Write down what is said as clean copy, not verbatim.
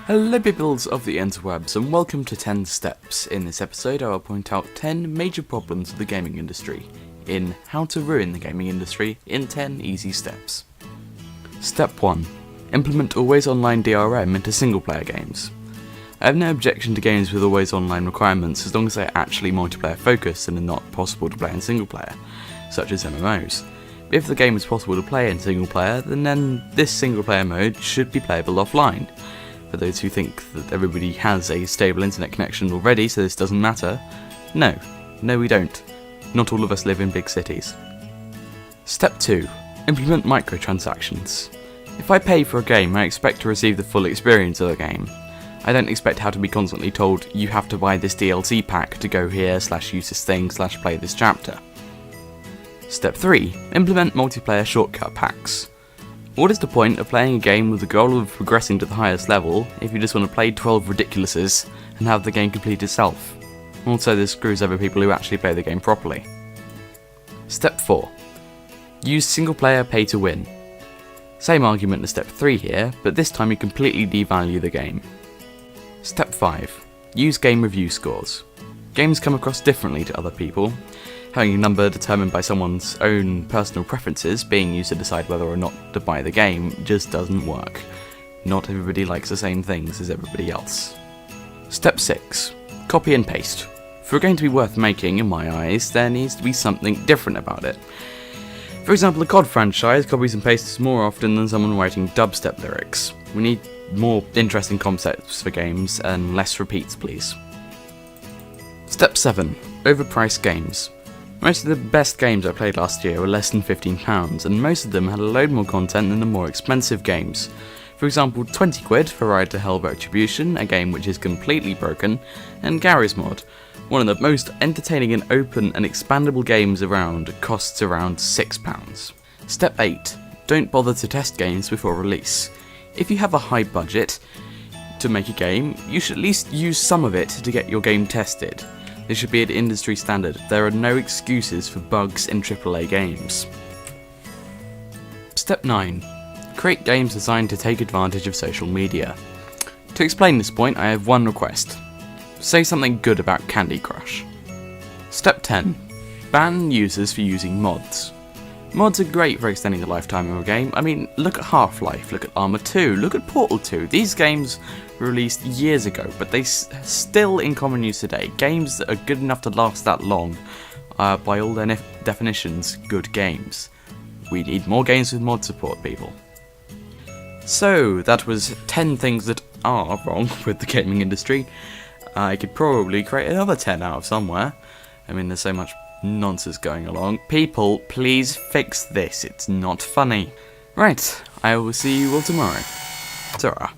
Hello peoples of the interwebs and welcome to 10 Steps. In this episode I will point out 10 major problems of the gaming industry in How to Ruin the Gaming Industry in 10 Easy Steps. Step 1. Implement always online DRM into single player games. I have no objection to games with always online requirements as long as they are actually multiplayer focused and are not possible to play in single player, such as MMOs. But if the game is possible to play in single player, then this single player mode should be playable offline. For those who think that everybody has a stable internet connection already so this doesn't matter, no we don't. Not all of us live in big cities. Step 2. Implement microtransactions. If I pay for a game, I expect to receive the full experience of the game. I don't expect how to be constantly told, you have to buy this DLC pack to go here, /use this thing, /play this chapter. Step 3. Implement multiplayer shortcut packs. What is the point of playing a game with the goal of progressing to the highest level if you just want to play 12 ridiculouses and have the game complete itself? Also, this screws over people who actually play the game properly. Step 4. Use single player pay to win. Same argument as step 3 here, but this time you completely devalue the game. Step 5. Use game review scores. Games come across differently to other people. Having a number determined by someone's own personal preferences being used to decide whether or not to buy the game just doesn't work. Not everybody likes the same things as everybody else. Step 6. Copy and paste. For a game to be worth making, in my eyes, there needs to be something different about it. For example, the COD franchise copies and pastes more often than someone writing dubstep lyrics. We need more interesting concepts for games and less repeats, please. Step 7. Overpriced games. Most of the best games I played last year were less than £15, and most of them had a load more content than the more expensive games. For example, 20 quid for Ride to Hell Retribution, a game which is completely broken, and Garry's Mod, one of the most entertaining and open and expandable games around, costs around £6. Step 8. Don't bother to test games before release. If you have a high budget to make a game, you should at least use some of it to get your game tested. This should be an industry standard. There are no excuses for bugs in AAA games. Step 9. Create games designed to take advantage of social media. To explain this point, I have one request. Say something good about Candy Crush. Step 10. Ban users for using mods. Mods are great for extending the lifetime of a game. I mean, look at Half-Life, look at Arma 2, look at Portal 2. These games were released years ago, but they're still in common use today. Games that are good enough to last that long are, by all their definitions, good games. We need more games with mod support, people. So, that was 10 things that are wrong with the gaming industry. I could probably create another 10 out of somewhere. I mean, there's so much nonsense going along. People, please fix this. It's not funny. Right, I will see you all tomorrow. Ta-ra.